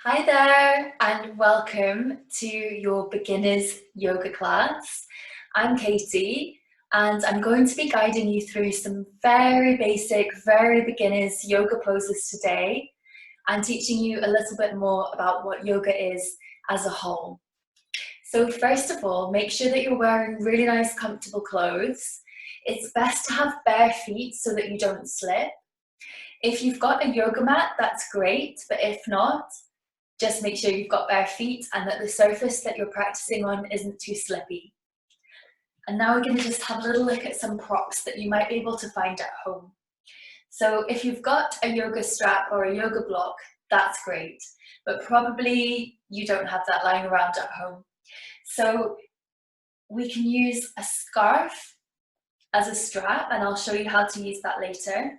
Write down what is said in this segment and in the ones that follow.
Hi there, and welcome to your beginners yoga class. I'm Katie, and I'm going to be guiding you through some very basic, very beginners yoga poses today, and teaching you a little bit more about what yoga is as a whole. So first of all, make sure that you're wearing really nice, comfortable clothes. It's best to have bare feet so that you don't slip. If you've got a yoga mat, that's great, but if not, just make sure you've got bare feet and that the surface that you're practicing on isn't too slippy. And now we're going to just have a little look at some props that you might be able to find at home. So if you've got a yoga strap or a yoga block, that's great, but probably you don't have that lying around at home. So we can use a scarf as a strap, and I'll show you how to use that later.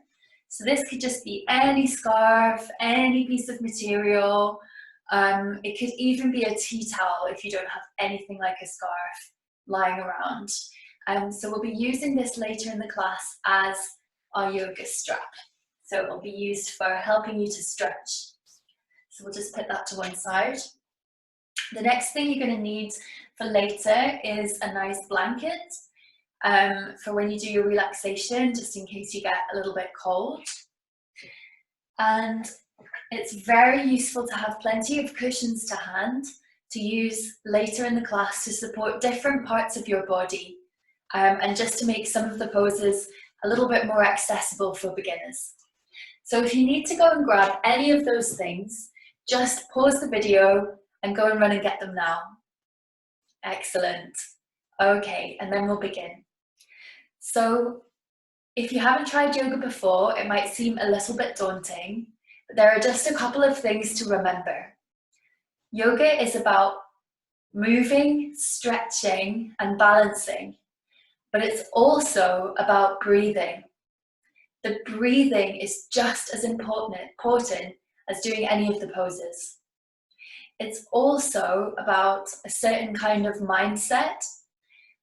So this could just be any scarf, any piece of material. It could even be a tea towel if you don't have anything like a scarf lying around. So we'll be using this later in the class as our yoga strap. So it will be used for helping you to stretch. So we'll just put that to one side. The next thing you're going to need for later is a nice blanket for when you do your relaxation, just in case you get a little bit cold. And it's very useful to have plenty of cushions to hand to use later in the class to support different parts of your body and just to make some of the poses a little bit more accessible for beginners. So if you need to go and grab any of those things, just pause the video and go and run and get them now. Excellent. Okay, and then we'll begin. So if you haven't tried yoga before, it might seem a little bit daunting. There are just a couple of things to remember. Yoga is about moving, stretching, and balancing, but it's also about breathing. The breathing is just as important as doing any of the poses. It's also about a certain kind of mindset,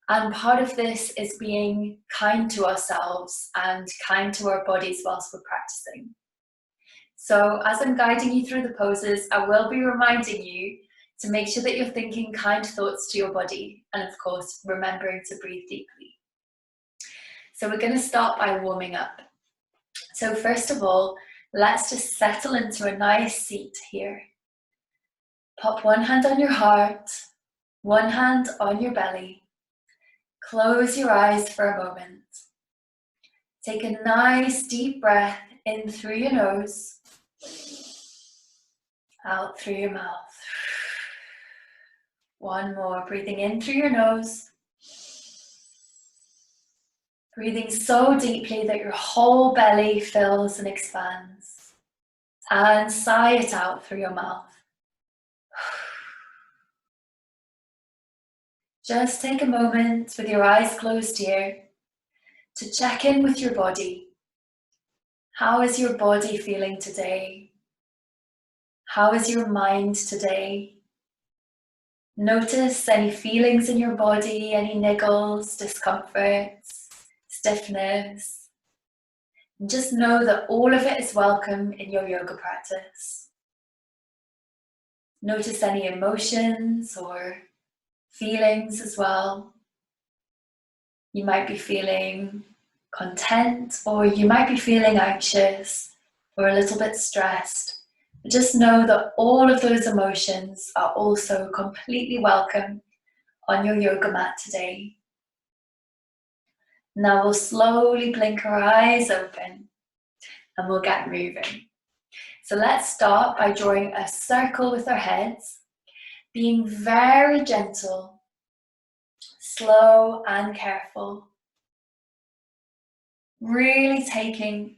and part of this is being kind to ourselves and kind to our bodies whilst we're practicing. So as I'm guiding you through the poses, I will be reminding you to make sure that you're thinking kind thoughts to your body, and of course, remembering to breathe deeply. So we're going to start by warming up. So first of all, let's just settle into a nice seat here. Pop one hand on your heart, one hand on your belly. Close your eyes for a moment. Take a nice deep breath in through your nose, out through your mouth. One more, breathing in through your nose. Breathing so deeply that your whole belly fills and expands. And sigh it out through your mouth. Just take a moment with your eyes closed here to check in with your body. How is your body feeling today? How is your mind today? Notice any feelings in your body, any niggles, discomforts, stiffness. And just know that all of it is welcome in your yoga practice. Notice any emotions or feelings as well. You might be feeling content, or you might be feeling anxious or a little bit stressed. But just know that all of those emotions are also completely welcome on your yoga mat today. Now we'll slowly blink our eyes open and we'll get moving. So let's start by drawing a circle with our heads, being very gentle, slow and careful. Really taking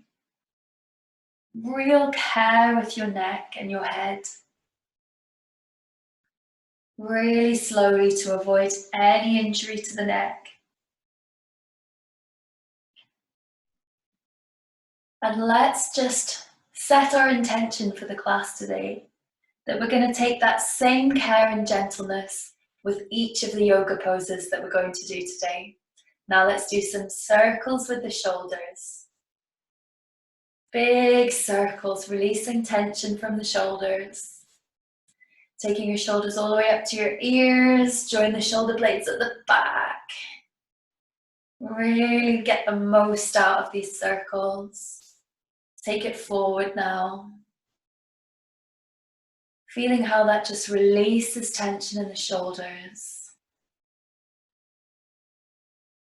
real care with your neck and your head. Really slowly to avoid any injury to the neck. And let's just set our intention for the class today, that we're going to take that same care and gentleness with each of the yoga poses that we're going to do today. Now let's do some circles with the shoulders. Big circles, releasing tension from the shoulders. Taking your shoulders all the way up to your ears, join the shoulder blades at the back. Really get the most out of these circles. Take it forward now. Feeling how that just releases tension in the shoulders.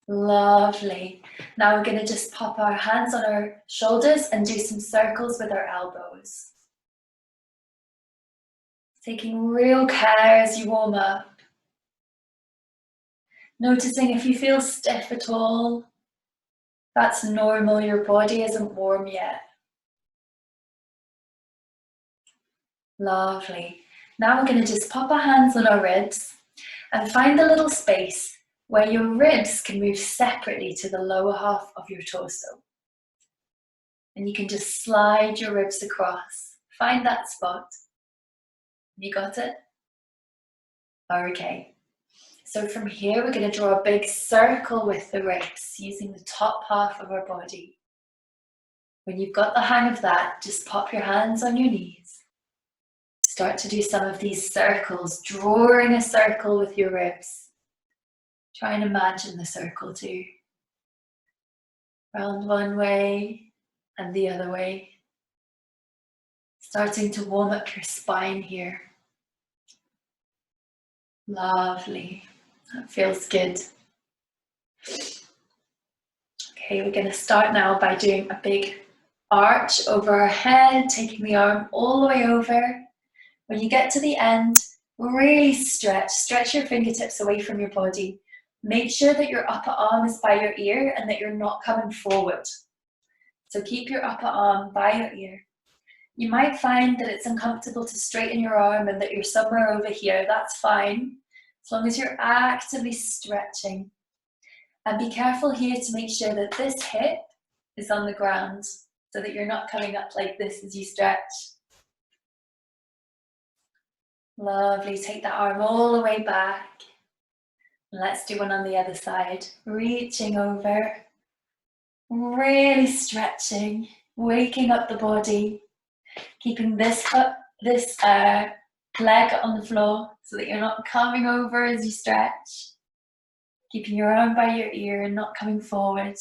Lovely. Now we're going to just pop our hands on our shoulders and do some circles with our elbows. Taking real care as you warm up. Noticing if you feel stiff at all. That's normal, your body isn't warm yet. Lovely. Now we're going to just pop our hands on our ribs and find a little space where your ribs can move separately to the lower half of your torso. And you can just slide your ribs across. Find that spot. You got it? Okay. So from here, we're going to draw a big circle with the ribs using the top half of our body. When you've got the hang of that, just pop your hands on your knees. Start to do some of these circles, drawing a circle with your ribs. Try and imagine the circle too. Round one way and the other way. Starting to warm up your spine here. Lovely. That feels good. Okay, we're going to start now by doing a big arch over our head, taking the arm all the way over. When you get to the end, really stretch your fingertips away from your body. Make sure that your upper arm is by your ear and that you're not coming forward. So keep your upper arm by your ear. You might find that it's uncomfortable to straighten your arm and that you're somewhere over here. That's fine, as long as you're actively stretching. And be careful here to make sure that this hip is on the ground so that you're not coming up like this as you stretch. Lovely. Take that arm all the way back. Let's do one on the other side. Reaching over, really stretching, waking up the body, keeping this leg on the floor so that you're not coming over as you stretch. Keeping your arm by your ear and not coming forward.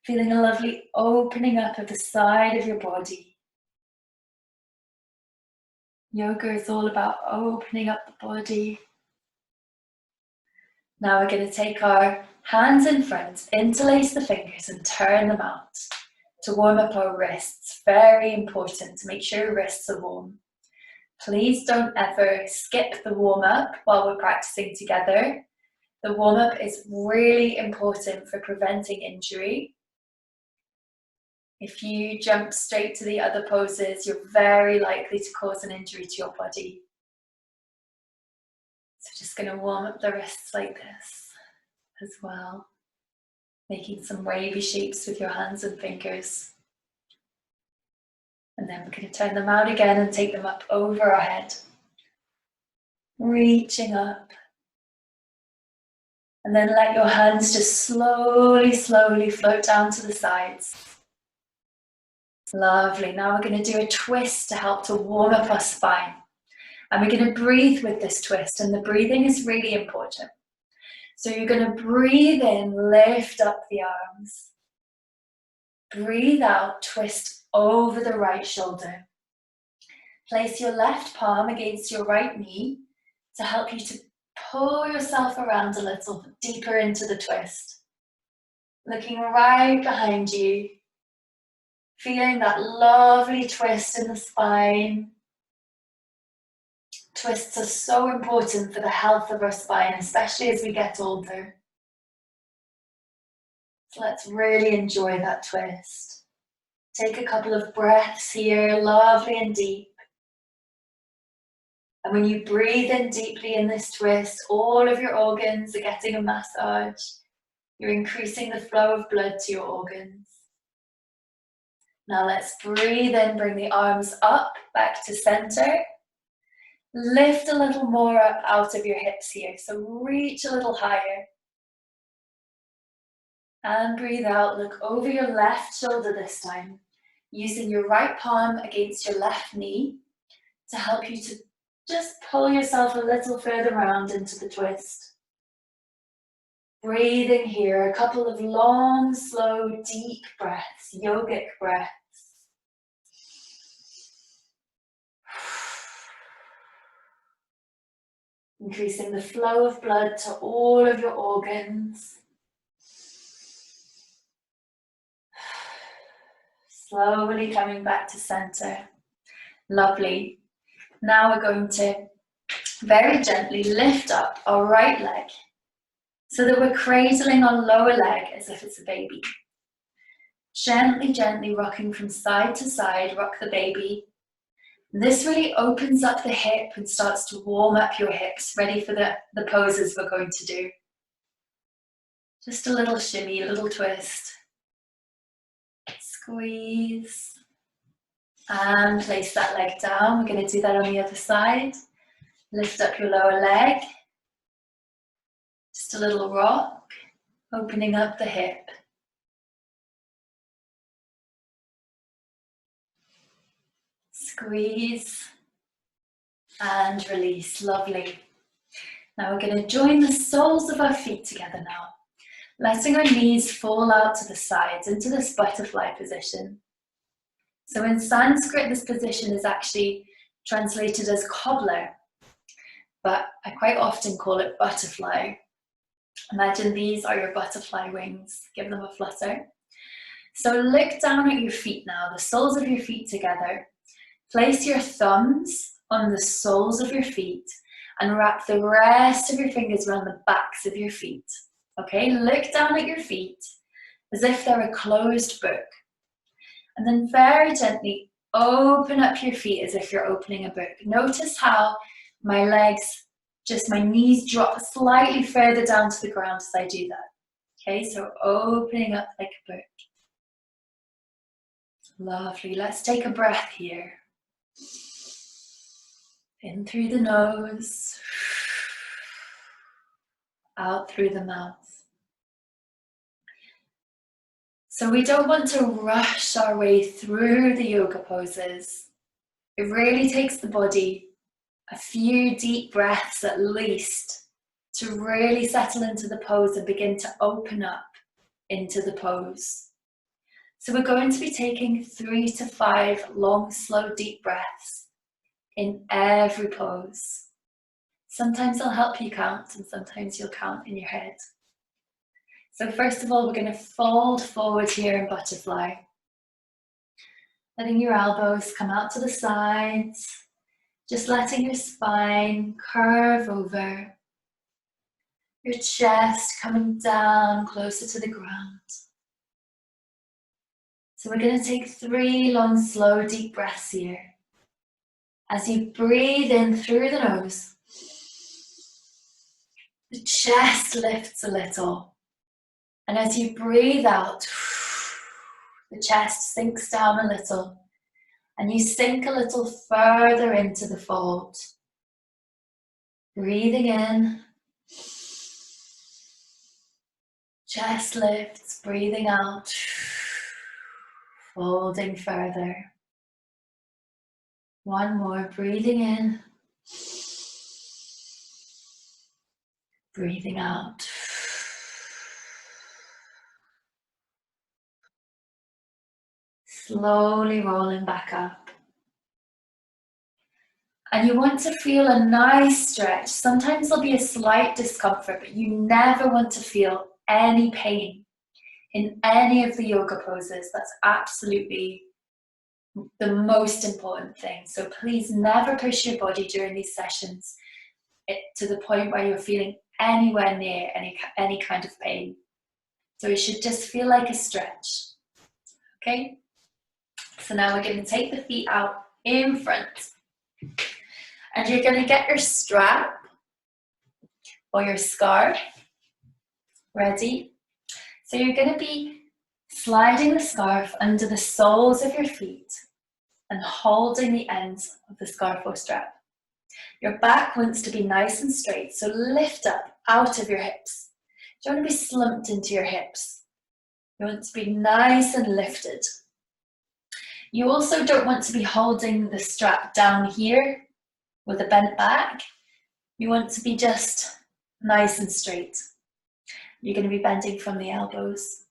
Feeling a lovely opening up of the side of your body. Yoga is all about opening up the body. Now we're going to take our hands in front, interlace the fingers and turn them out to warm up our wrists. Very important to make sure your wrists are warm. Please don't ever skip the warm up while we're practicing together. The warm up is really important for preventing injury. If you jump straight to the other poses, you're very likely to cause an injury to your body. So just going to warm up the wrists like this as well. Making some wavy shapes with your hands and fingers. And then we're going to turn them out again and take them up over our head. Reaching up. And then let your hands just slowly float down to the sides. Lovely. Now we're going to do a twist to help to warm up our spine. And we're going to breathe with this twist, and the breathing is really important. So you're going to breathe in, lift up the arms. Breathe out, twist over the right shoulder. Place your left palm against your right knee to help you to pull yourself around a little deeper into the twist. Looking right behind you. Feeling that lovely twist in the spine. Twists are so important for the health of our spine, especially as we get older. So let's really enjoy that twist. Take a couple of breaths here, lovely and deep. And when you breathe in deeply in this twist, all of your organs are getting a massage. You're increasing the flow of blood to your organs. Now let's breathe in, bring the arms up, back to center. Lift a little more up out of your hips here, so reach a little higher. And breathe out, look over your left shoulder this time, using your right palm against your left knee to help you to just pull yourself a little further round into the twist. Breathing here, a couple of long, slow, deep breaths, yogic breaths. Increasing the flow of blood to all of your organs. Slowly coming back to center. Lovely. Now we're going to very gently lift up our right leg so that we're cradling our lower leg as if it's a baby. Gently, gently rocking from side to side, rock the baby. This really opens up the hip and starts to warm up your hips, ready for the poses we're going to do. Just a little shimmy, a little twist. Squeeze. And place that leg down. We're going to do that on the other side. Lift up your lower leg. Just a little rock, opening up the hip. Squeeze and release. Lovely. Now we're going to join the soles of our feet together now, letting our knees fall out to the sides into this butterfly position. So in Sanskrit, this position is actually translated as cobbler, but I quite often call it butterfly. Imagine these are your butterfly wings. Give them a flutter. So look down at your feet now, the soles of your feet together. Place your thumbs on the soles of your feet and wrap the rest of your fingers around the backs of your feet. Okay, look down at your feet as if they're a closed book. And then very gently open up your feet as if you're opening a book. Notice how my legs, just my knees drop slightly further down to the ground as I do that. Okay, so opening up like a book. Lovely, let's take a breath here. In through the nose, out through the mouth. So we don't want to rush our way through the yoga poses. It really takes the body a few deep breaths at least to really settle into the pose and begin to open up into the pose. So we're going to be taking 3 to 5 long, slow, deep breaths in every pose. Sometimes I'll help you count and sometimes you'll count in your head. So first of all, we're going to fold forward here in butterfly. Letting your elbows come out to the sides. Just letting your spine curve over. Your chest coming down closer to the ground. So we're going to take 3 long, slow, deep breaths here. As you breathe in through the nose, the chest lifts a little. And as you breathe out, the chest sinks down a little. And you sink a little further into the fold. Breathing in. Chest lifts, breathing out. Folding further. One more, breathing in. Breathing out. Slowly rolling back up. And you want to feel a nice stretch. Sometimes there'll be a slight discomfort, but you never want to feel any pain in any of the yoga poses. That's absolutely the most important thing. So please never push your body during these sessions to the point where you're feeling anywhere near any kind of pain. So it should just feel like a stretch. Okay? So now we're going to take the feet out in front. And you're going to get your strap or your scarf ready. So you're going to be sliding the scarf under the soles of your feet and holding the ends of the scarf or strap. Your back wants to be nice and straight, so lift up out of your hips. You don't want to be slumped into your hips. You want to be nice and lifted. You also don't want to be holding the strap down here with a bent back. You want to be just nice and straight. You're going to be bending from the elbows.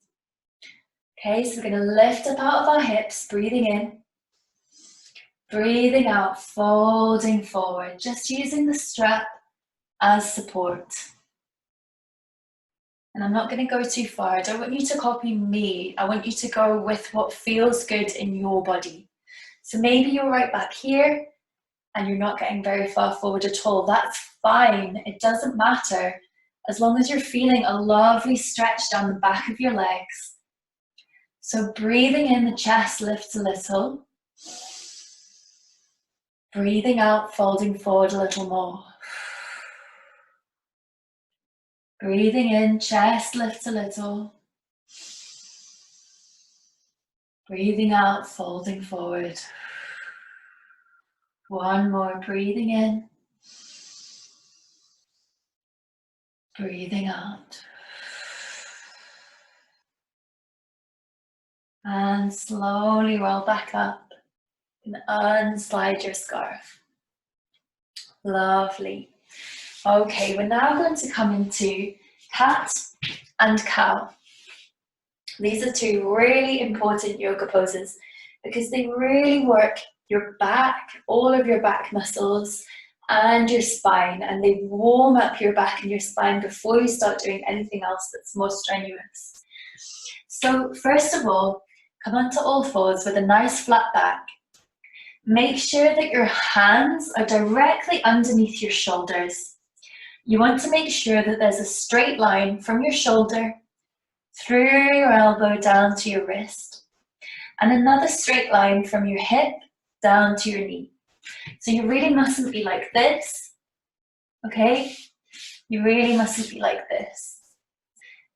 Okay, so we're going to lift up out of our hips, breathing in. Breathing out, folding forward, just using the strap as support. And I'm not going to go too far. I don't want you to copy me. I want you to go with what feels good in your body. So maybe you're right back here and you're not getting very far forward at all. That's fine. It doesn't matter. As long as you're feeling a lovely stretch down the back of your legs. So breathing in, the chest lifts a little. Breathing out, folding forward a little more. Breathing in, chest lifts a little. Breathing out, folding forward. One more, breathing in. Breathing out. And slowly roll back up and unslide your scarf. Lovely. Okay, we're now going to come into cat and cow. These are two really important yoga poses because they really work your back, all of your back muscles and your spine, and they warm up your back and your spine before you start doing anything else that's more strenuous. So first of all, come onto all fours with a nice flat back. Make sure that your hands are directly underneath your shoulders. You want to make sure that there's a straight line from your shoulder through your elbow down to your wrist, and another straight line from your hip down to your knee. So you really mustn't be like this, okay? You really mustn't be like this.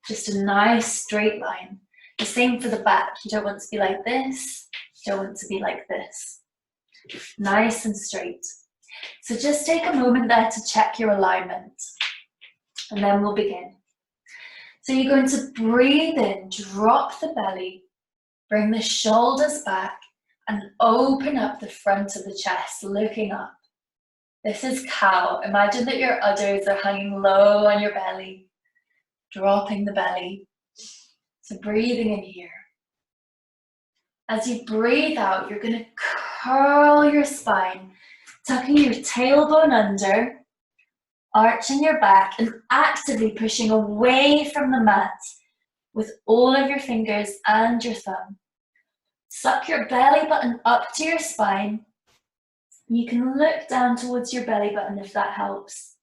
Just a nice straight line. The same for the back. You don't want to be like this, you don't want to be like this. Nice and straight. So just take a moment there to check your alignment, and then we'll begin. So you're going to breathe in, drop the belly, bring the shoulders back, and open up the front of the chest, looking up. This is cow. Imagine that your udders are hanging low on your belly, dropping the belly. So breathing in here. As you breathe out, you're going to curl your spine, tucking your tailbone under, arching your back and actively pushing away from the mat with all of your fingers and your thumb. Suck your belly button up to your spine. You can look down towards your belly button if that helps.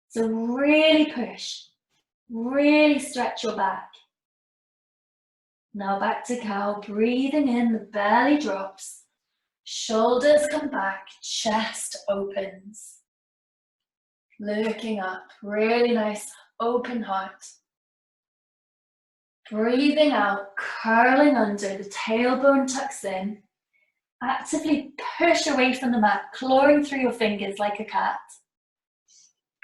So really push, really stretch your back. Now back to cow, breathing in, the belly drops, shoulders come back, chest opens. Looking up, really nice, open heart. Breathing out, curling under, the tailbone tucks in. Actively push away from the mat, clawing through your fingers like a cat.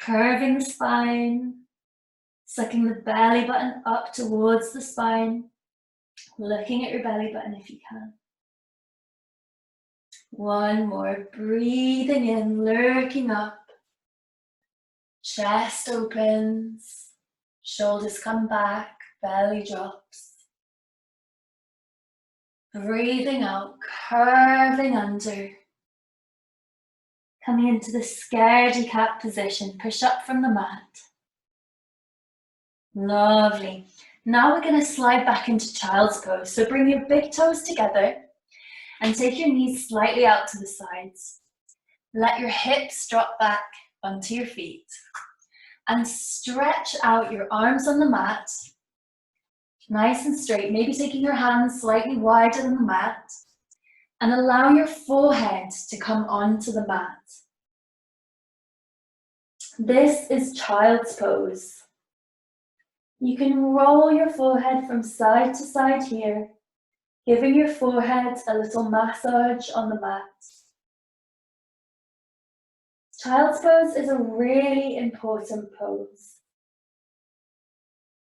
Curving the spine, sucking the belly button up towards the spine. Looking at your belly button if you can. One more, breathing in, looking up. Chest opens, shoulders come back, belly drops. Breathing out, curving under. Coming into the scaredy cat position, push up from the mat. Lovely. Now we're going to slide back into child's pose. So bring your big toes together and take your knees slightly out to the sides. Let your hips drop back onto your feet. And stretch out your arms on the mat, nice and straight, maybe taking your hands slightly wider than the mat, and allow your forehead to come onto the mat. This is child's pose. You can roll your forehead from side to side here, giving your forehead a little massage on the mat. Child's pose is a really important pose.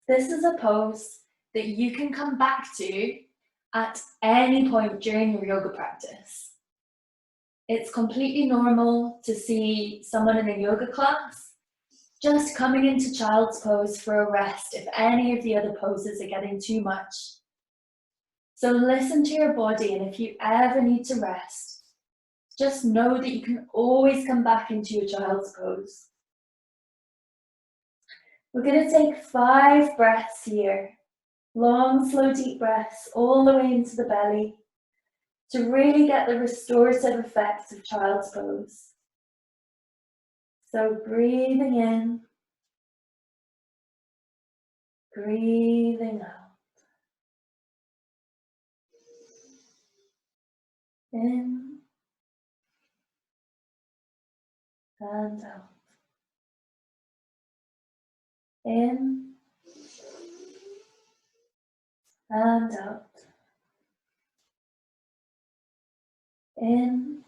This is a pose that you can come back to at any point during your yoga practice. It's completely normal to see someone in a yoga class just coming into child's pose for a rest if any of the other poses are getting too much. So listen to your body, and if you ever need to rest, just know that you can always come back into your child's pose. We're going to take 5 breaths here. Long, slow, deep breaths all the way into the belly to really get the restorative effects of child's pose. So breathing in, breathing out. In and out. In and out. In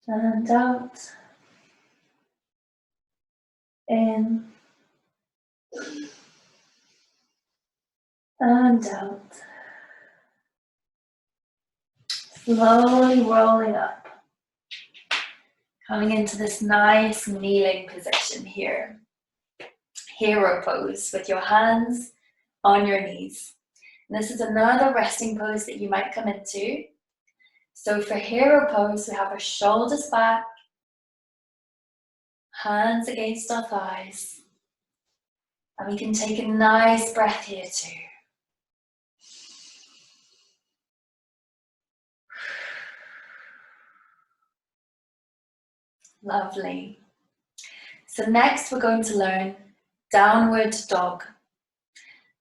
and out. In and out. Slowly rolling up. Coming into this nice kneeling position here. Hero pose with your hands on your knees. And this is another resting pose that you might come into. So for hero pose, we have our shoulders back, hands against our thighs. And we can take a nice breath here too. Lovely. So next we're going to learn downward dog.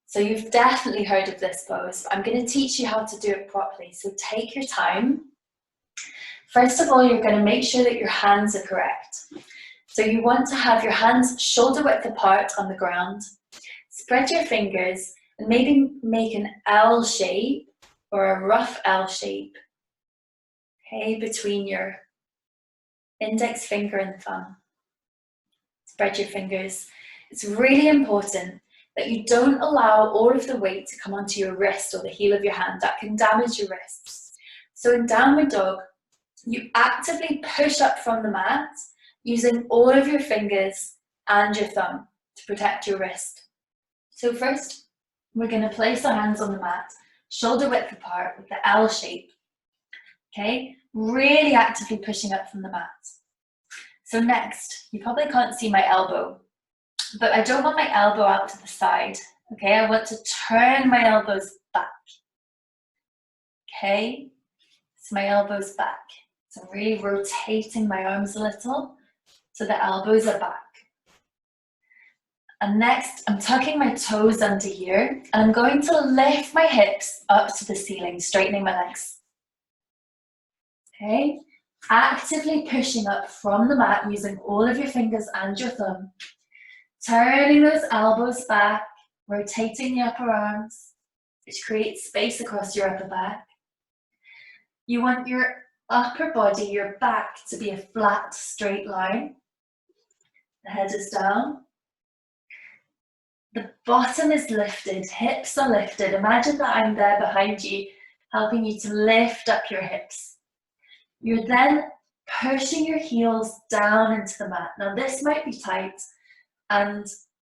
So you've definitely heard of this pose, but I'm going to teach you how to do it properly. So take your time. First of all, you're going to make sure that your hands are correct. So you want to have your hands shoulder width apart on the ground. Spread your fingers and maybe make an L shape or a rough L shape, okay, between your index finger and thumb. Spread your fingers. It's really important that you don't allow all of the weight to come onto your wrist or the heel of your hand. That can damage your wrists. So in downward dog, you actively push up from the mat using all of your fingers and your thumb to protect your wrist. So first, we're going to place our hands on the mat, shoulder width apart with the L shape. Okay, really actively pushing up from the mat. So next, you probably can't see my elbow, but I don't want my elbow out to the side. Okay, I want to turn my elbows back. Okay, so my elbows back. So I'm really rotating my arms a little so the elbows are back. And next, I'm tucking my toes under here, and I'm going to lift my hips up to the ceiling, straightening my legs. Okay, actively pushing up from the mat using all of your fingers and your thumb. Turning those elbows back, rotating the upper arms, which creates space across your upper back. You want your upper body, your back, to be a flat, straight line. The head is down. The bottom is lifted, hips are lifted. Imagine that I'm there behind you, helping you to lift up your hips. You're then pushing your heels down into the mat. Now this might be tight, and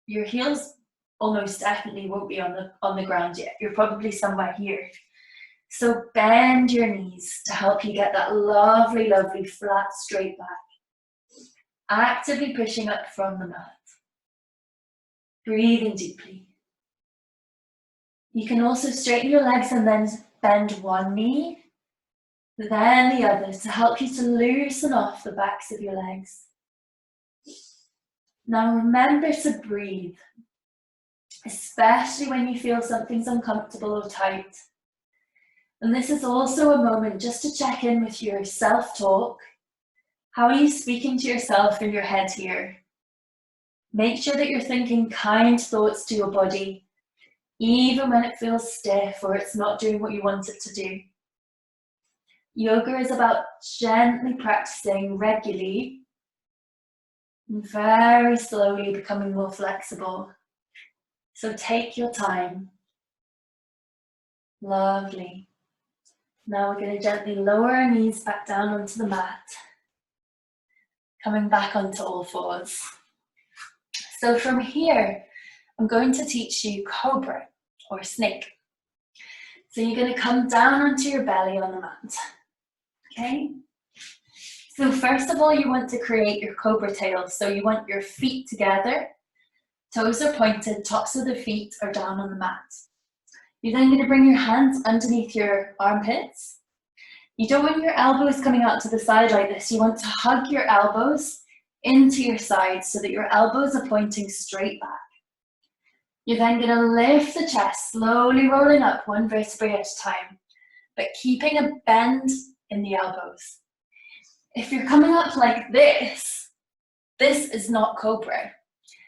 your heels almost definitely won't be on the ground yet. You're probably somewhere here. So bend your knees to help you get that lovely, lovely flat, straight back. Actively pushing up from the mat. Breathing deeply. You can also straighten your legs and then bend one knee, then the other, to help you to loosen off the backs of your legs. Now remember to breathe, especially when you feel something's uncomfortable or tight. And this is also a moment just to check in with your self-talk. How are you speaking to yourself in your head here? Make sure that you're thinking kind thoughts to your body, even when it feels stiff or it's not doing what you want it to do. Yoga is about gently practicing regularly and very slowly becoming more flexible. So take your time. Lovely. Now we're going to gently lower our knees back down onto the mat, coming back onto all fours. So from here, I'm going to teach you cobra or snake. So you're going to come down onto your belly on the mat, okay? So first of all, you want to create your cobra tail. So you want your feet together, toes are pointed, tops of the feet are down on the mat. You're then going to bring your hands underneath your armpits. You don't want your elbows coming out to the side like this. You want to hug your elbows into your sides so that your elbows are pointing straight back. You're then going to lift the chest, slowly rolling up one vertebrae at a time, but keeping a bend in the elbows. If you're coming up like this is not cobra.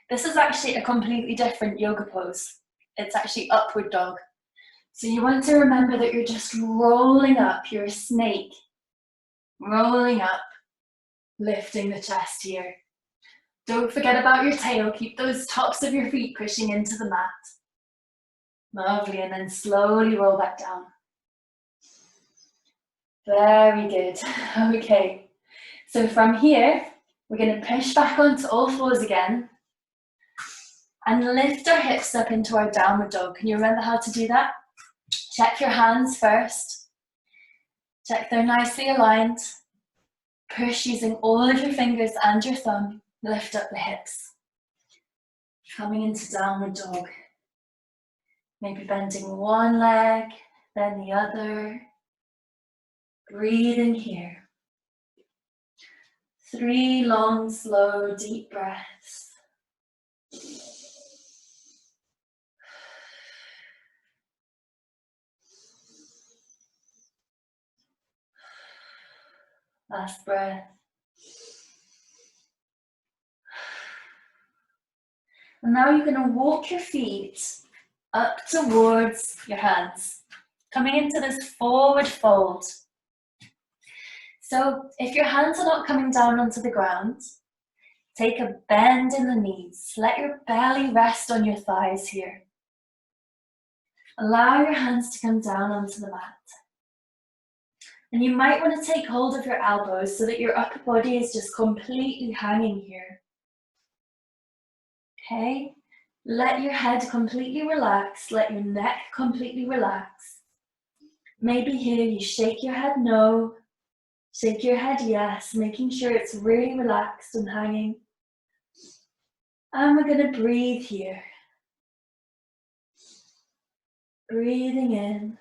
This is actually a completely different yoga pose. It's actually upward dog. So you want to remember that you're just rolling up, you're a snake, rolling up, lifting the chest here. Don't forget about your tail, keep those tops of your feet pushing into the mat. Lovely, and then slowly roll back down. Very good, okay. So from here, we're going to push back onto all fours again and lift our hips up into our downward dog. Can you remember how to do that? Check your hands first. Check they're nicely aligned. Push using all of your fingers and your thumb. Lift up the hips. Coming into downward dog. Maybe bending one leg, then the other. Breathing here. 3 long, slow, deep breaths. Last breath. And now you're going to walk your feet up towards your hands, coming into this forward fold. So if your hands are not coming down onto the ground, take a bend in the knees. Let your belly rest on your thighs here. Allow your hands to come down onto the mat. And you might want to take hold of your elbows so that your upper body is just completely hanging here. Okay? Let your head completely relax. Let your neck completely relax. Maybe here you shake your head no, shake your head yes, making sure it's really relaxed and hanging. And we're going to breathe here. Breathing in.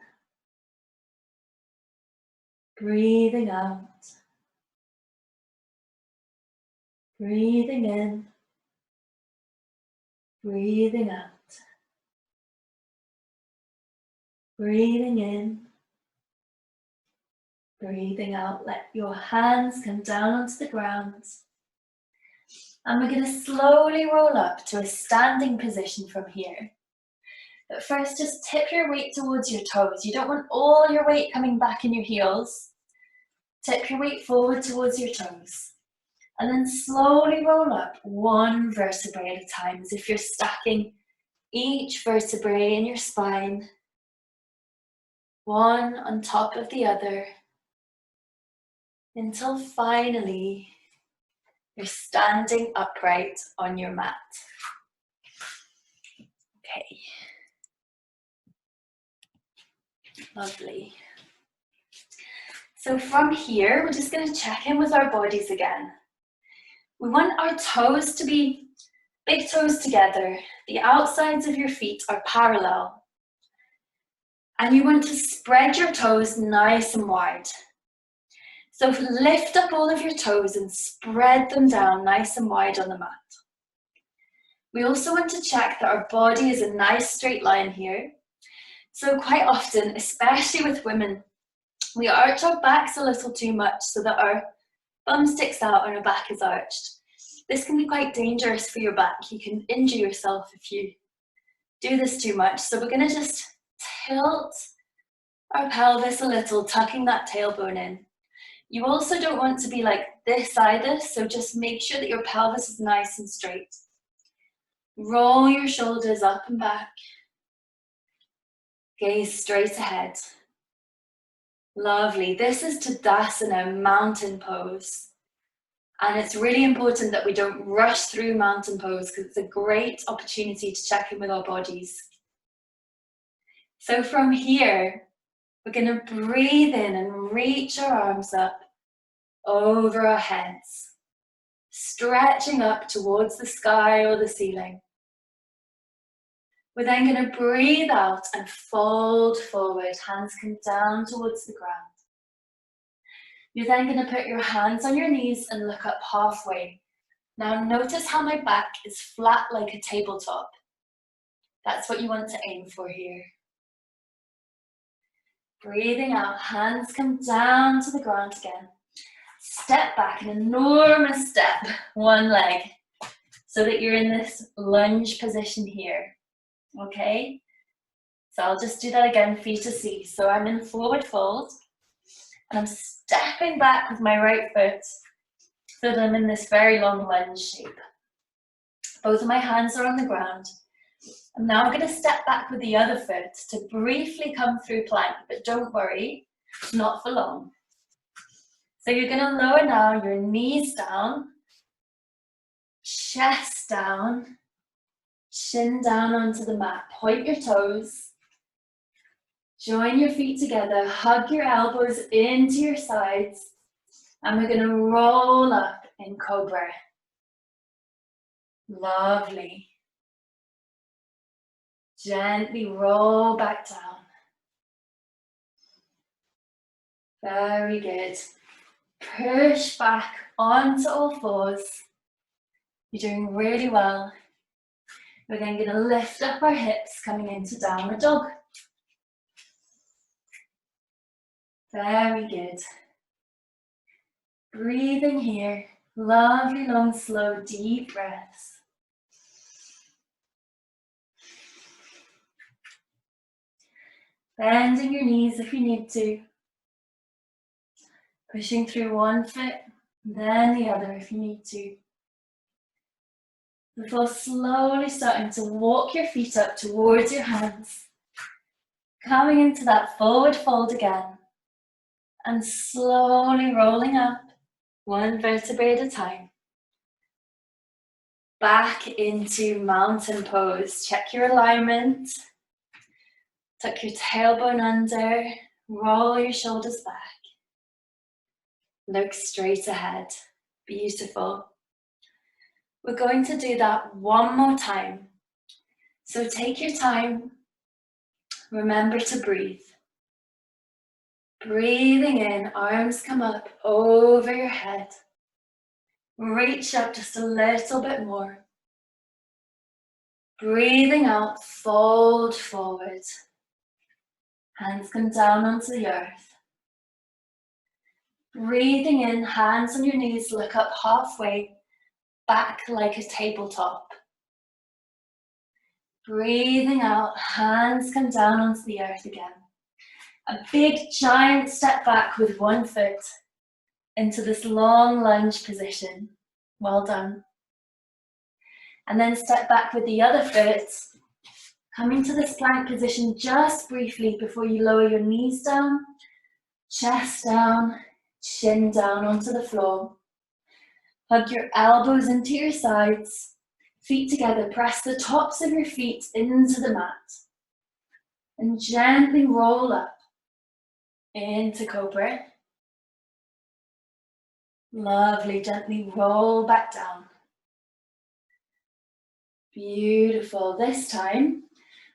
Breathing out. Breathing in. Breathing out. Breathing in. Breathing out. Let your hands come down onto the ground. And we're going to slowly roll up to a standing position from here. But first, just tip your weight towards your toes. You don't want all your weight coming back in your heels. Tip your weight forward towards your toes. And then slowly roll up one vertebrae at a time, as if you're stacking each vertebrae in your spine, one on top of the other, until finally you're standing upright on your mat. Okay. Lovely. So from here, we're just going to check in with our bodies again. We want our toes to be big toes together. The outsides of your feet are parallel. And you want to spread your toes nice and wide. So lift up all of your toes and spread them down nice and wide on the mat. We also want to check that our body is a nice straight line here. So quite often, especially with women, we arch our backs a little too much so that our bum sticks out and our back is arched. This can be quite dangerous for your back. You can injure yourself if you do this too much. So we're going to just tilt our pelvis a little, tucking that tailbone in. You also don't want to be like this either, so just make sure that your pelvis is nice and straight. Roll your shoulders up and back. Gaze straight ahead. Lovely. This is Tadasana, mountain pose. And it's really important that we don't rush through mountain pose because it's a great opportunity to check in with our bodies. So from here, we're going to breathe in and reach our arms up over our heads, stretching up towards the sky or the ceiling. We're then going to breathe out and fold forward, hands come down towards the ground. You're then going to put your hands on your knees and look up halfway. Now notice how my back is flat like a tabletop. That's what you want to aim for here. Breathing out, hands come down to the ground again. Step back, an enormous step, one leg, so that you're in this lunge position here. Okay, so I'll just do that again for you to see. So I'm in forward fold, and I'm stepping back with my right foot so that I'm in this very long lunge shape. Both of my hands are on the ground. I'm now going to step back with the other foot to briefly come through plank, but don't worry, not for long. So you're going to lower now your knees down, chest down, chin down onto the mat, point your toes, join your feet together, hug your elbows into your sides, and we're going to roll up in cobra. Lovely. Gently roll back down. Very good. Push back onto all fours. You're doing really well. We're then going to lift up our hips coming into downward dog. Very good. Breathing here. Lovely, long, slow, deep breaths. Bending your knees if you need to. Pushing through one foot, then the other if you need to. Before slowly starting to walk your feet up towards your hands. Coming into that forward fold again. And slowly rolling up, one vertebrae at a time. Back into mountain pose. Check your alignment. Tuck your tailbone under. Roll your shoulders back. Look straight ahead. Beautiful. We're going to do that one more time. So take your time. Remember to breathe. Breathing in, arms come up over your head. Reach up just a little bit more. Breathing out, fold forward. Hands come down onto the earth. Breathing in, hands on your knees, look up halfway, back like a tabletop. Breathing out, hands come down onto the earth again. A big giant step back with one foot into this long lunge position. Well done. And then step back with the other foot, coming to this plank position just briefly before you lower your knees down, chest down, chin down onto the floor. Hug your elbows into your sides, feet together, press the tops of your feet into the mat. And gently roll up into cobra. Lovely, gently roll back down. Beautiful. This time,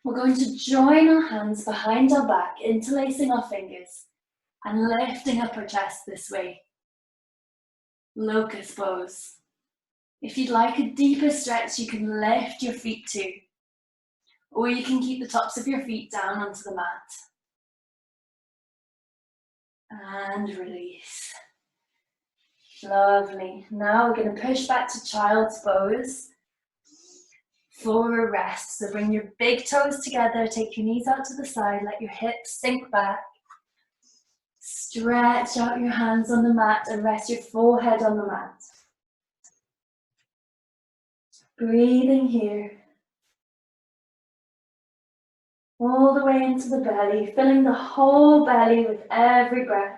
we're going to join our hands behind our back, interlacing our fingers and lifting up our chest this way. Locust pose. If you'd like a deeper stretch, you can lift your feet too. Or you can keep the tops of your feet down onto the mat. And release. Lovely. Now we're going to push back to child's pose for a rest. So bring your big toes together, take your knees out to the side, let your hips sink back. Stretch out your hands on the mat and rest your forehead on the mat. Breathing here. all the way into the belly, filling the whole belly with every breath.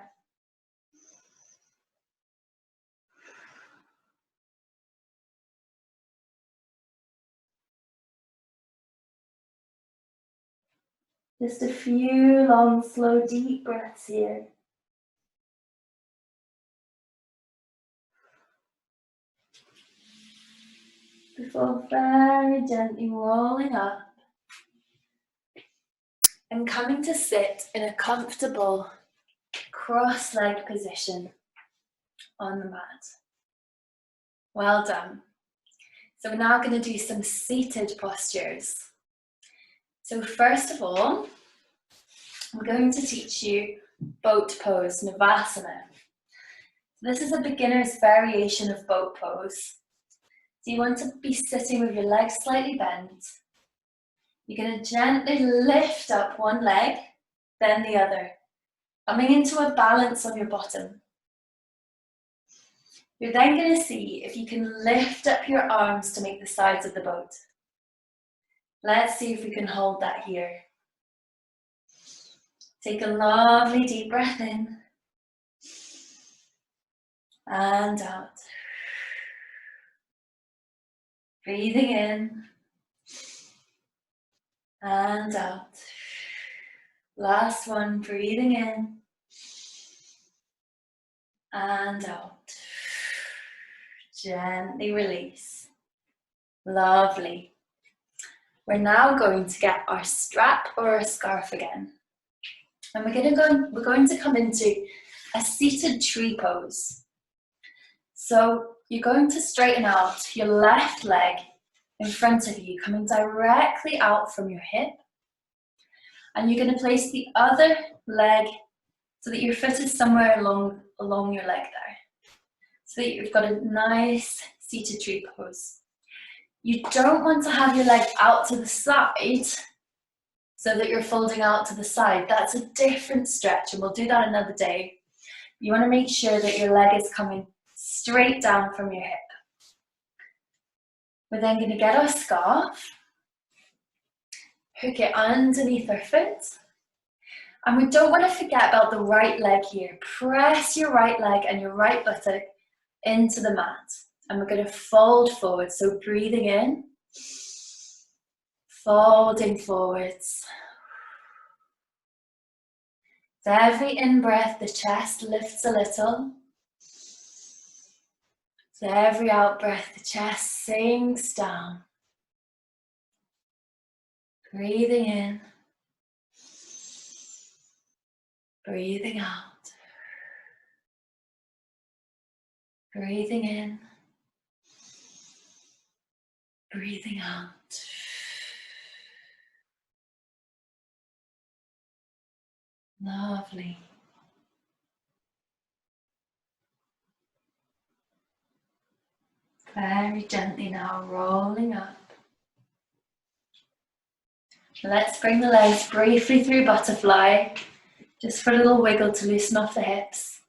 Just a few long, slow, deep breaths here. Before very gently rolling up and coming to sit in a comfortable cross-legged position on the mat. Well done. So we're now going to do some seated postures. So first of all, I'm going to teach you boat pose, Navasana. This is a beginner's variation of boat pose. So you want to be sitting with your legs slightly bent. You're going to gently lift up one leg, then the other, coming into a balance on your bottom. You're then going to see if you can lift up your arms to make the sides of the boat. Let's see if we can hold that here. Take a lovely deep breath in and out. Breathing in and out. Last one, breathing in and out. Gently release. Lovely. We're now going to get our strap or our scarf again. And we're going to come into a seated tree pose. So you're going to straighten out your left leg in front of you, coming directly out from your hip. And you're going to place the other leg so that your foot is somewhere along your leg there. So that you've got a nice seated tree pose. You don't want to have your leg out to the side so that you're folding out to the side. That's a different stretch, and we'll do that another day. You want to make sure that your leg is coming straight down from your hip. We're then going to get our scarf, hook it underneath our foot, and we don't want to forget about the right leg here. Press your right leg and your right buttock into the mat, and we're going to fold forward. So breathing in, folding forwards. So every in-breath, the chest lifts a little. So every out-breath, the chest sinks down. Breathing in, breathing out. Breathing in, breathing out. Lovely. Very gently now, rolling up. Let's bring the legs briefly through butterfly, just for a little wiggle to loosen off the hips.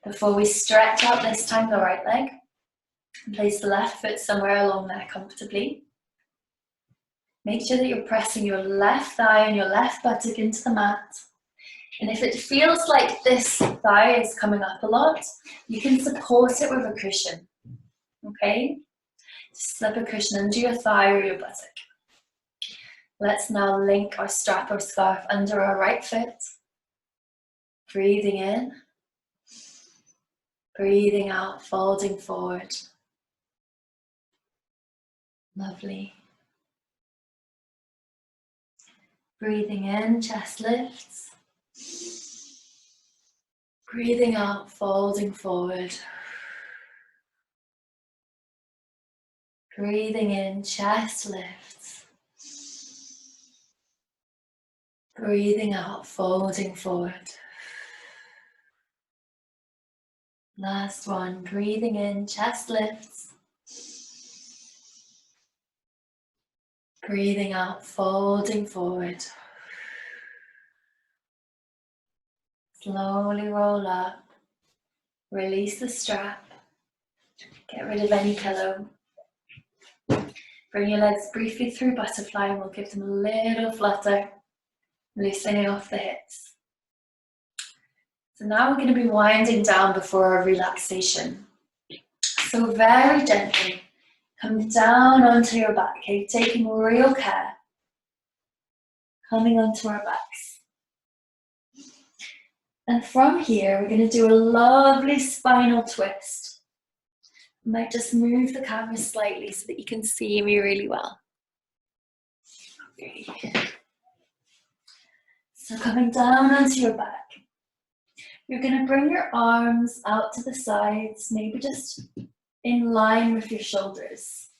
Before we stretch out this time the right leg, and place the left foot somewhere along there comfortably. Make sure that you're pressing your left thigh and your left buttock into the mat. And if it feels like this thigh is coming up a lot, you can support it with a cushion. Okay? Just slip a cushion under your thigh or your buttock. Let's now link our strap or scarf under our right foot. Breathing in. Breathing out, folding forward. Lovely. Breathing in, chest lifts. Breathing out, folding forward. Breathing in, chest lifts. Breathing out, folding forward. Last one, breathing in, chest lifts. Breathing out, folding forward. Slowly roll up. Release the strap. Get rid of any pillow. Bring your legs briefly through butterfly and we'll give them a little flutter, loosening off the hips. So now we're going to be winding down before our relaxation. So very gently, come down onto your back, okay? Taking real care. Coming onto our backs. And from here, we're going to do a lovely spinal twist. I might just move the camera slightly so that you can see me really well. Okay. So coming down onto your back. You're going to bring your arms out to the sides, maybe just in line with your shoulders.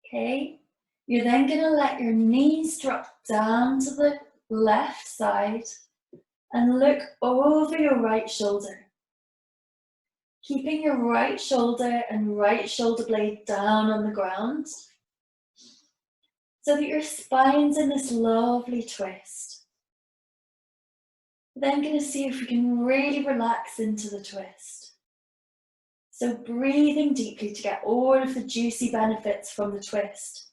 Okay, you're then going to let your knees drop down to the left side and look over your right shoulder. Keeping your right shoulder and right shoulder blade down on the ground so that your spine's in this lovely twist. We're then going to see if we can really relax into the twist. So breathing deeply to get all of the juicy benefits from the twist.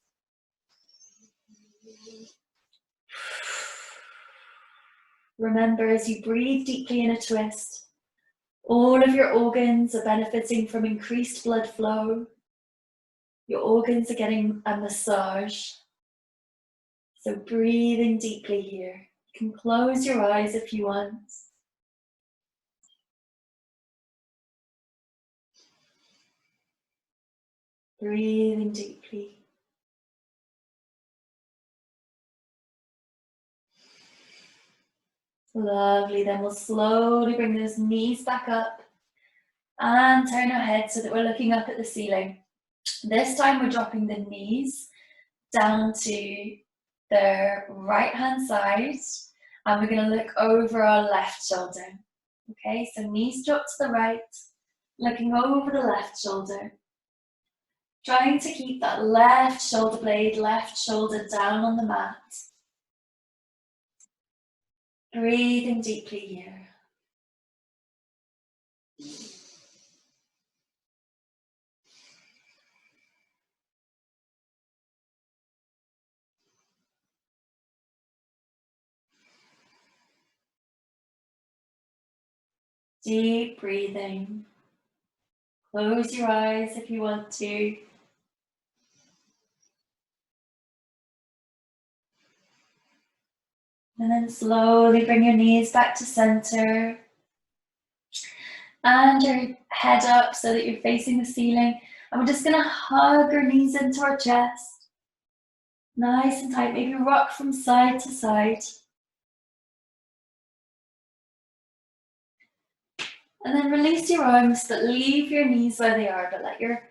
Remember, as you breathe deeply in a twist, all of your organs are benefiting from increased blood flow. Your organs are getting a massage. So breathing deeply here. You can close your eyes if you want. Breathing deeply. Lovely, then we'll slowly bring those knees back up and turn our head so that we're looking up at the ceiling. This time we're dropping the knees down to the right hand side and we're going to look over our left shoulder. Okay, so knees drop to the right, looking over the left shoulder. Trying to keep that left shoulder blade, left shoulder down on the mat. Breathing deeply here. Deep breathing. Close your eyes if you want to. And then slowly bring your knees back to center. And your head up so that you're facing the ceiling. And we're just going to hug our knees into our chest. Nice and tight. Maybe rock from side to side. And then release your arms, but leave your knees where they are. But let your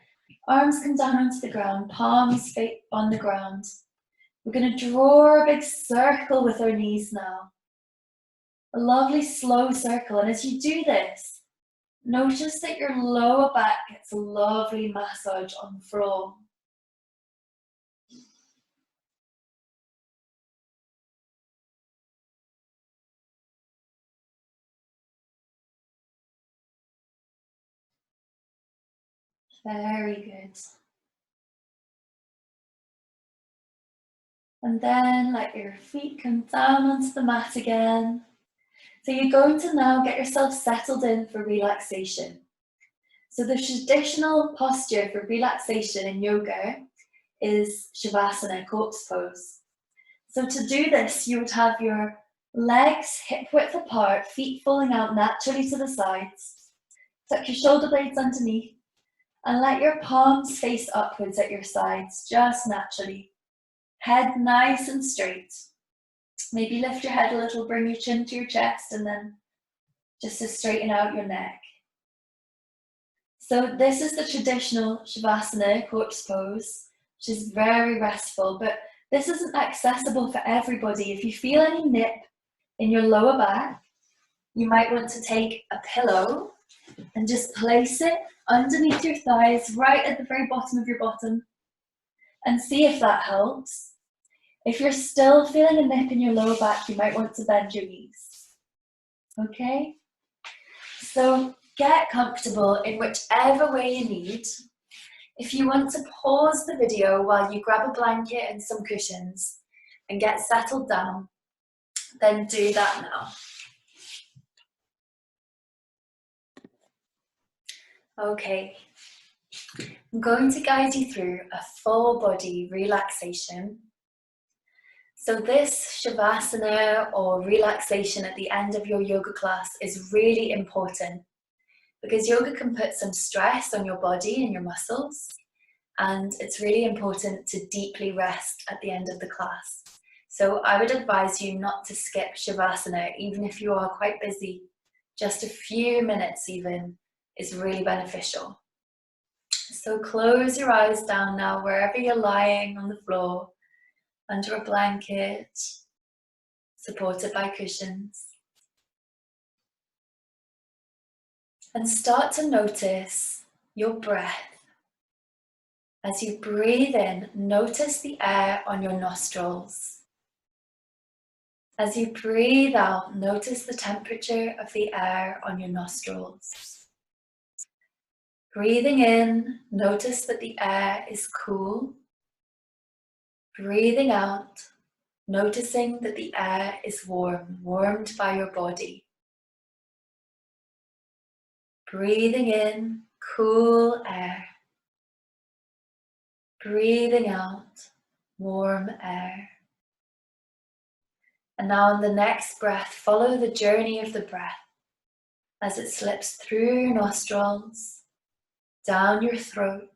arms come down onto the ground, palms on the ground. We're going to draw a big circle with our knees now. A lovely slow circle. And as you do this, notice that your lower back gets a lovely massage on the floor. Very good. And then let your feet come down onto the mat again. So you're going to now get yourself settled in for relaxation. So the traditional posture for relaxation in yoga is Shavasana, corpse pose. So to do this, you would have your legs hip width apart, feet falling out naturally to the sides. Tuck your shoulder blades underneath and let your palms face upwards at your sides, just naturally. Head nice and straight. Maybe lift your head a little, bring your chin to your chest, and then just to straighten out your neck. So this is the traditional Shavasana, corpse pose, which is very restful, but this isn't accessible for everybody. If you feel any nip in your lower back, you might want to take a pillow and just place it underneath your thighs, right at the very bottom of your bottom, and see if that helps. If you're still feeling a nip in your lower back, you might want to bend your knees. Okay? So get comfortable in whichever way you need. If you want to pause the video while you grab a blanket and some cushions and get settled down, then do that now. Okay, I'm going to guide you through a full body relaxation. So this Shavasana or relaxation at the end of your yoga class is really important because yoga can put some stress on your body and your muscles, and it's really important to deeply rest at the end of the class. So I would advise you not to skip Shavasana, even if you are quite busy. Just a few minutes even is really beneficial. So close your eyes down now, wherever you're lying on the floor, under a blanket, supported by cushions. And start to notice your breath. As you breathe in, notice the air on your nostrils. As you breathe out, notice the temperature of the air on your nostrils. Breathing in, notice that the air is cool. Breathing out, noticing that the air is warm, warmed by your body. Breathing in, cool air. Breathing out, warm air. And now on the next breath, follow the journey of the breath as it slips through your nostrils, down your throat,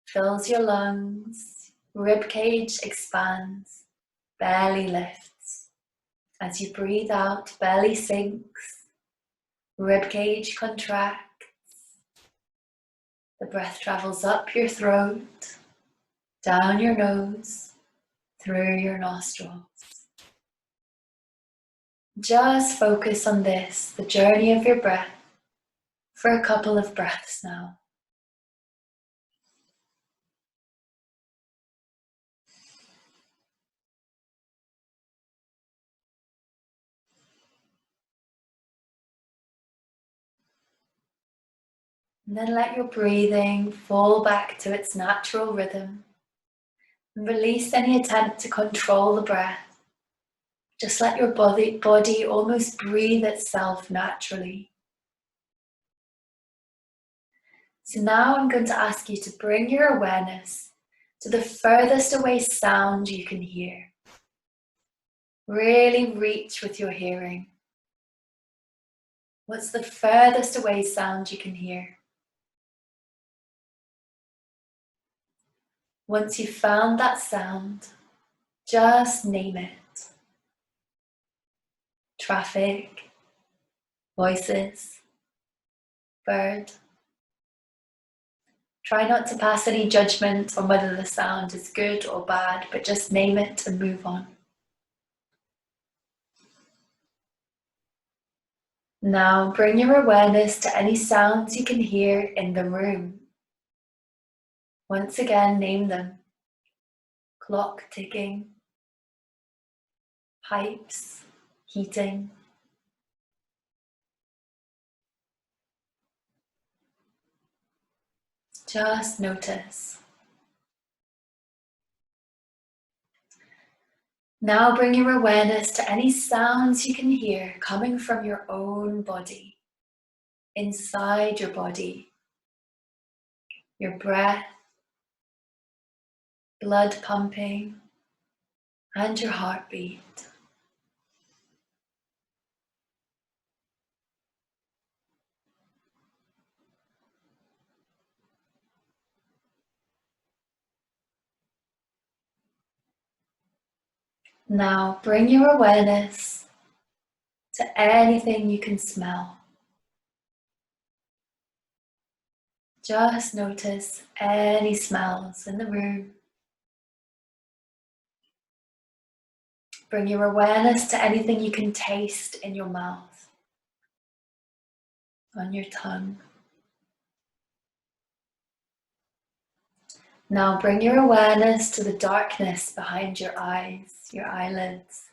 fills your lungs, rib cage expands, belly lifts. As you breathe out, belly sinks, rib cage contracts. The breath travels up your throat, down your nose, through your nostrils. Just focus on this, the journey of your breath, for a couple of breaths now. And then let your breathing fall back to its natural rhythm and release any attempt to control the breath. Just let your body almost breathe itself naturally. So now I'm going to ask you to bring your awareness to the furthest away sound you can hear. Really reach with your hearing. What's the furthest away sound you can hear? Once you've found that sound, just name it. Traffic, voices, bird. Try not to pass any judgment on whether the sound is good or bad, but just name it and move on. Now bring your awareness to any sounds you can hear in the room. Once again, name them. Clock ticking, pipes, heating. Just notice. Now bring your awareness to any sounds you can hear coming from your own body, inside your body, your breath, blood pumping, and your heartbeat. Now bring your awareness to anything you can smell. Just notice any smells in the room. Bring your awareness to anything you can taste in your mouth, on your tongue. Now bring your awareness to the darkness behind your eyes, your eyelids.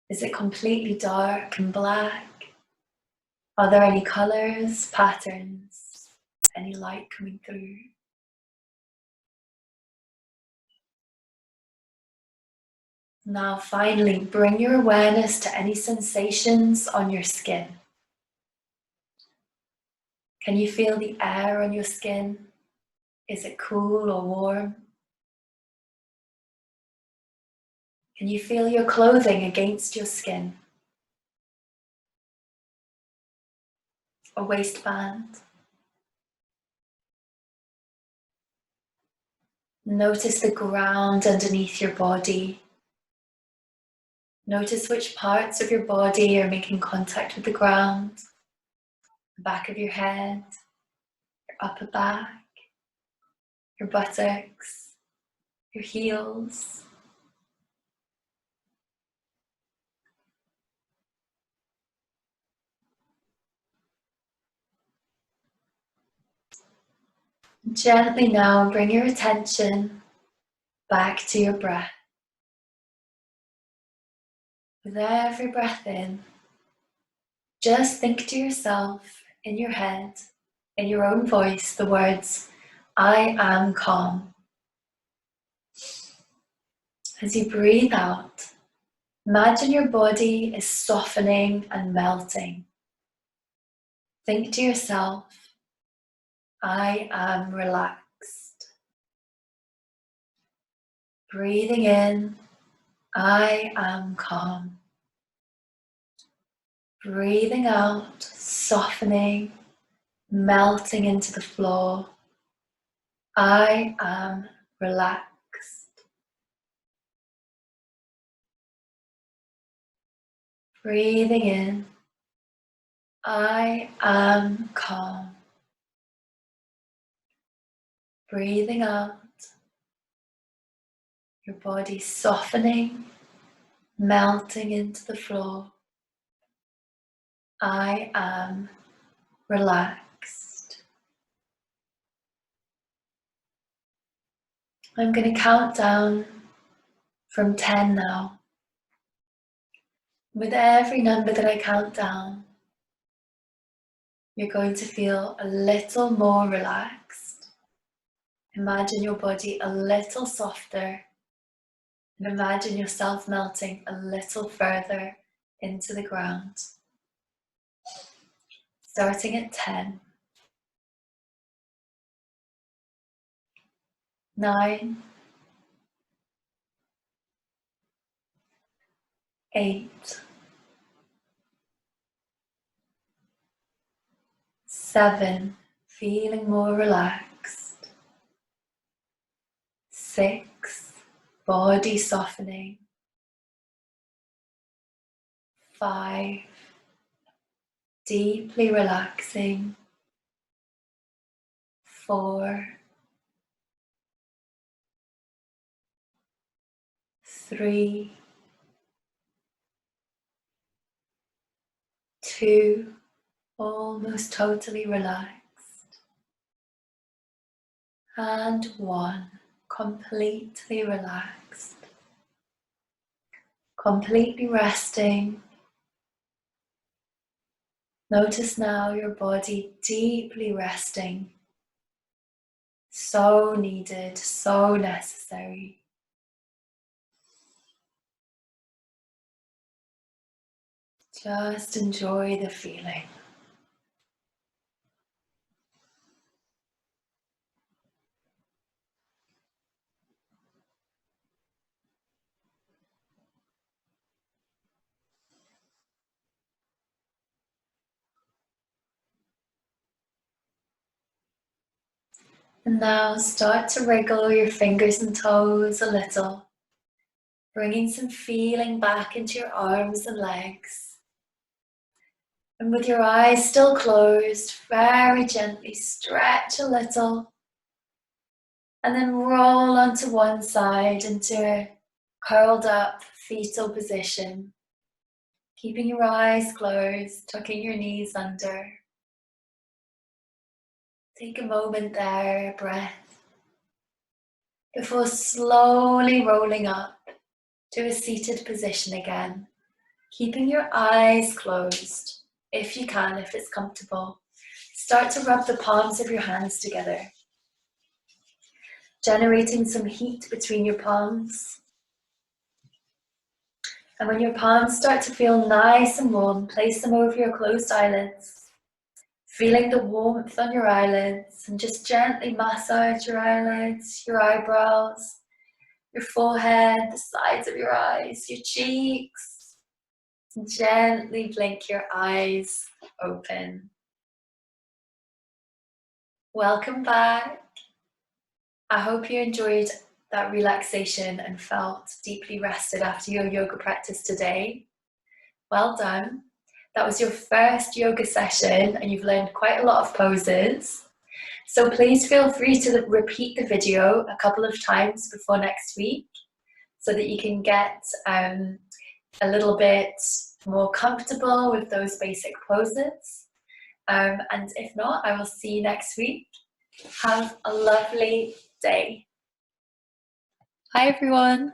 Is it completely dark and black? Are there any colors, patterns? any light coming through. Now finally, bring your awareness to any sensations on your skin. Can you feel the air on your skin? Is it cool or warm? Can you feel your clothing against your skin? A waistband? Notice the ground underneath your body. Notice which parts of your body are making contact with the ground. The back of your head, your upper back, your buttocks, your heels. Gently now bring your attention back to your breath. With every breath in, just think to yourself in your head, in your own voice, the words, "I am calm." As you breathe out, imagine your body is softening and melting. Think to yourself, "I am relaxed." Breathing in, "I am calm." Breathing out, softening, melting into the floor. "I am relaxed." Breathing in, "I am calm." Breathing out, your body softening, melting into the floor. "I am relaxed." I'm going to count down from 10 now. With every number that I count down, you're going to feel a little more relaxed. Imagine your body a little softer, and imagine yourself melting a little further into the ground. Starting at 10, 9, 8, 7, feeling more relaxed. 6, body softening. 5, deeply relaxing. 4, 3, 2, almost totally relaxed. And 1, completely relaxed. Completely resting. Notice now your body deeply resting. So needed, so necessary. Just enjoy the feeling. And now start to wriggle your fingers and toes a little, bringing some feeling back into your arms and legs. And with your eyes still closed, very gently stretch a little, and then roll onto one side into a curled up fetal position. Keeping your eyes closed, tucking your knees under. Take a moment there, breath, before slowly rolling up to a seated position again. Keeping your eyes closed, if you can, if it's comfortable. Start to rub the palms of your hands together, generating some heat between your palms. And when your palms start to feel nice and warm, place them over your closed eyelids, feeling the warmth on your eyelids, and just gently massage your eyelids, your eyebrows, your forehead, the sides of your eyes, your cheeks. And gently blink your eyes open. Welcome back. I hope you enjoyed that relaxation and felt deeply rested after your yoga practice today. Well done. That was your first yoga session and you've learned quite a lot of poses. So please feel free to repeat the video a couple of times before next week so that you can get a little bit more comfortable with those basic poses. And if not, I will see you next week. Have a lovely day. Hi everyone.